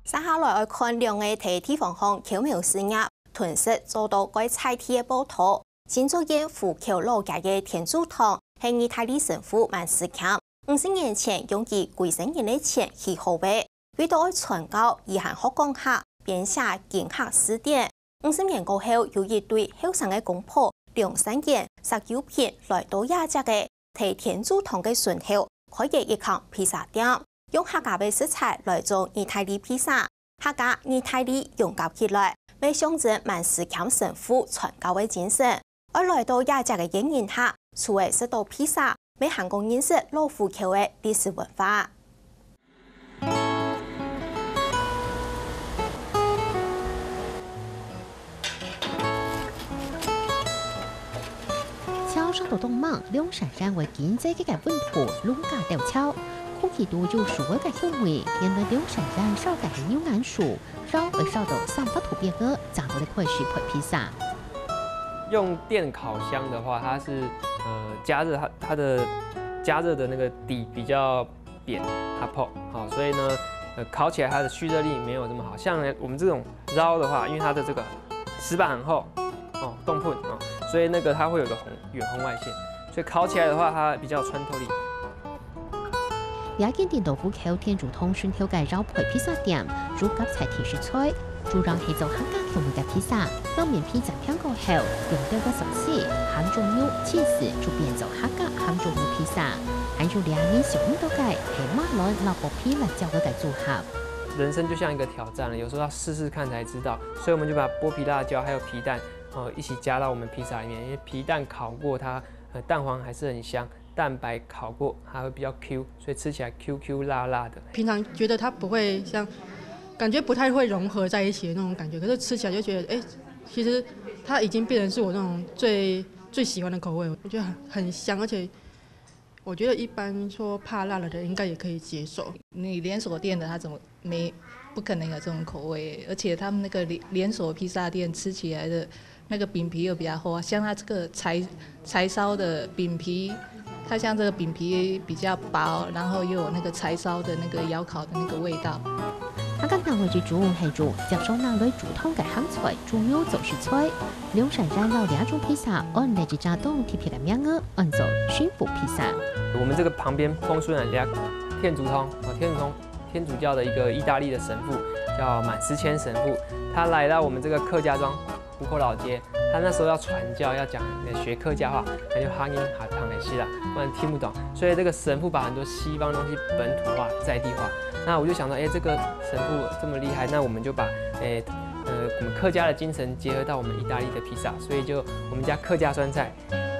接下来要看两个在地方上巧妙施压，吞噬做到该菜地的暴徒。新竹县虎口老街的天主堂是意大利神父万斯强50年前用其贵生人的钱去后备，为到传教遗憾学讲下，编写经学词典。50年过后，有一对后生的公婆2、3件19片来到亚籍的提天主堂的顺后，开业一間披薩店，用客家的食材來做意大利披薩。客家意大利融合起來，為象徵萬斯強神父傳教的精神。而來到亞籍的影響下，除了食到披薩，未韓國認識老虎口的歷史文化。超上到東網，兩山山為經濟嘅本土農家吊橋，空氣度就數個嘅香味，因為兩山山少嘅係有眼數，少而少到300圖別個，長到的塊是皮披薩。用電烤箱的話，它是加熱它的加熱的那個底比較扁，它泡好，所以呢烤起來它的蓄熱力沒有這麼好。像我們這種繞的話，因為它的這個石板很厚哦，凍噴哦，所以那個它會有個遠紅外線，所以烤起來的話它比較有穿透力。也見電豆腐口天主堂順口嘅繞皮披薩店，主夾菜甜食菜。主張係做客家口味嘅披薩，當面披炸香過後，用多個壽司、鹹豬肉、起司，就變做客家鹹豬肉披薩。還有2年小五都計係馬來老薄皮辣椒嘅組合。人生就像一個挑戰了，有時候要試試看才知道，所以我們就把剝皮辣椒還有皮蛋，一起加到我們披薩裡面。因為皮蛋烤過它，蛋黃還是很香，蛋白烤過它會比較 Q， 所以吃起來 QQ 辣辣的。平常覺得它不會像。感覺不太會融合在一起的那種感覺，可是吃起來就覺得，其實它已經變成是我那種最喜歡的口味，我覺得很香，而且我覺得一般說怕辣的人應該也可以接受。你連鎖店的它怎麼不可能有這種口味，而且他們那個連鎖披薩店吃起來的那個餅皮又比較厚，像它這個柴燒的餅皮，它像這個餅皮比較薄，然後又有那個柴燒的那個窯烤的那個味道。客家人為主主係做接受那類主湯嘅鹹菜，主要就是菜。兩山山老2種披薩，按嚟自炸東貼皮嘅名額，按做熏腐披薩。我們這個旁邊風順人天主堂，天主教的一個意大利的神父叫滿斯謙神父，他來到我們這個客家莊虎口老街，他那時候要傳教，要講學客家話，他就哈音哈唐的西啦，不然聽不懂。所以這個神父把很多西方東西本土化、在地化。那我就想到，這個神父這麼厲害，那我們就把我們客家的精神結合到我們意大利的披薩，所以就我們家客家酸菜。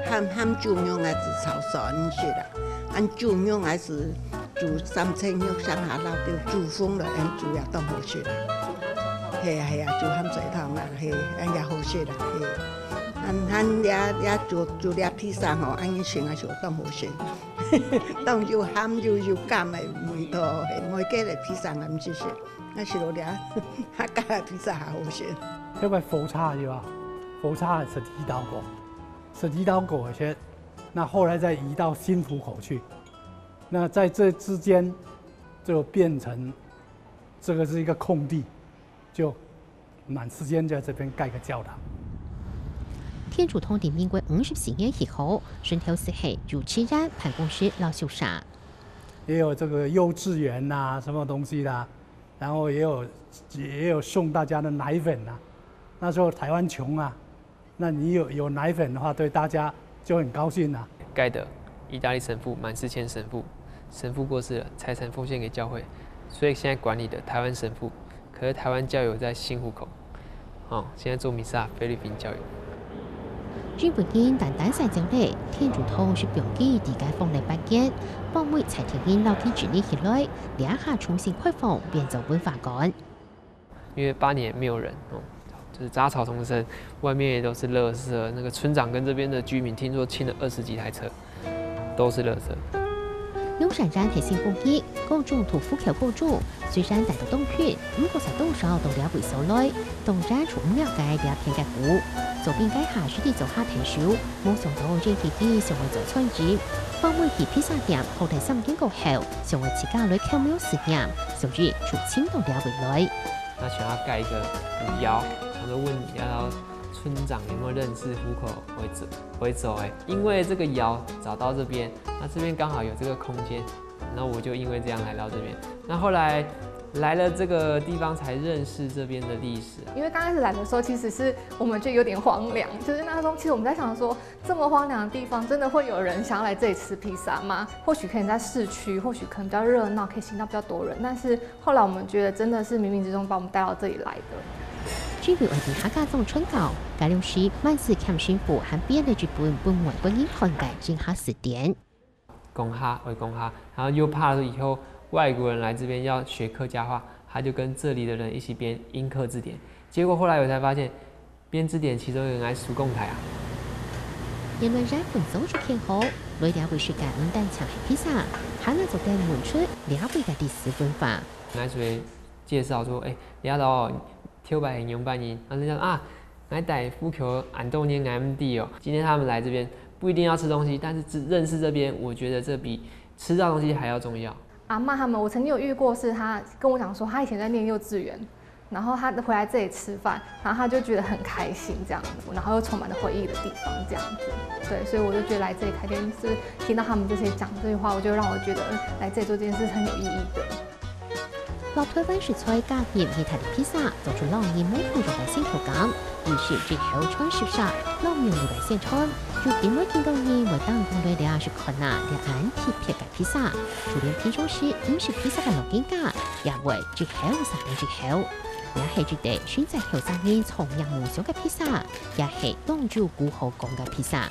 鹹豬肉還是炒酸是啦，按豬肉還是煮3層肉上下撈掉煮風了，按煮也當好食啦。係啊，煮鹹水湯啦，係按也好食啦，係。也做倆披薩吼，按以前也做當好食。當又鹹又甘的味道，我家的披薩唔是食，那是我倆客家的披薩還好食。因為火叉是吧？火叉是12道口先，那後來再移到新浦口去，那在這之間就變成這個是一個空地，就滿時間在這邊蓋個教堂。天主堂的民國54年以後，順頭是係主持人辦公室老修缮，也有這個幼稚園啊，什麼東西啦，然後也有送大家的奶粉啊。那時候台灣窮啊，那你有奶粉的話，對大家就很高興啊。蓋的意大利神父滿斯謙神父過世了，財產奉獻給教會，所以現在管理的台灣神父，可是台灣教友在新湖口，現在做彌撒菲律賓教友。據本經單單曬講咧，天主堂是標記地解放嚟八件，幫每財天經老基治理起來，兩下重新開放變做文化館。因為8年沒有人就是雜草叢生，外面也都是垃圾。那個村長跟這邊的居民聽說清了20幾台車，都是垃圾。用山山提醒公益，各种土富口构筑，虽然大到冬圈，不过在多少都了回收来，动山除不了解了偏解股。左边街下水地做下停手，冇想到這期啲成為咗村子。幫每期披薩店後台3間過後，成為自家女購買實驗，所以從青島了回來。那想要蓋一個古窯，他就問要村長有沒有認識虎口回走哎，因為這個窯找到這邊，那這邊剛好有這個空間，那我就因為這樣來到這邊。那後來來了這個地方才認識這邊的歷史啊。因為剛開始來的時候，其實是我們就有點荒涼，就是那時候其實我們在想說，這麼荒涼的地方，真的會有人想要來這裡吃披薩嗎？或許可以在市區，或許可能比較熱鬧，可以吸引到比較多人。但是後來我們覺得，真的是冥冥之中把我們帶到這裡來的。至於外地客家種春稿，介紹時萬事看政府和邊的劇本本文本應看改進下詞典。公哈為公哈，然後又怕以後外國人來這邊要學客家話，他就跟這裡的人一起編英客字典。結果後來我才發現，編字典其中有人係蘇共台啊。原來在本周就偏好，來了解世界冷淡強係披薩，還能做點門出了解嘅歷史文化。來所以介紹說，了解挑白很用半音，然後人家啊，來帶富球俺冬年 MD 哦，今天他們來這邊不一定要吃東西，但是只認識這邊，我覺得這比吃到東西還要重要。阿嬤他們，我曾經有遇過，是他跟我講說，他以前在念幼稚園，然後他回來這裡吃飯，然後他就覺得很開心這樣子，然後又充滿了回憶的地方這樣子。對，所以我就覺得來這裡開店，就是聽到他們這些講這句話，我就讓我覺得來這裡做這件事很有意義的。老台灣食材加鹽意大利披薩，做出讓人滿足嘅新口感。於是最後穿食煞，老苗嚟現穿。如今我見到人為當工隊了是困難，了安貼撇嘅披薩，就連品種時唔是披薩嘅老店家，也會最後三年最後。也係絕對選擇後生人崇洋夢想嘅披薩，也係當做古好講嘅披薩。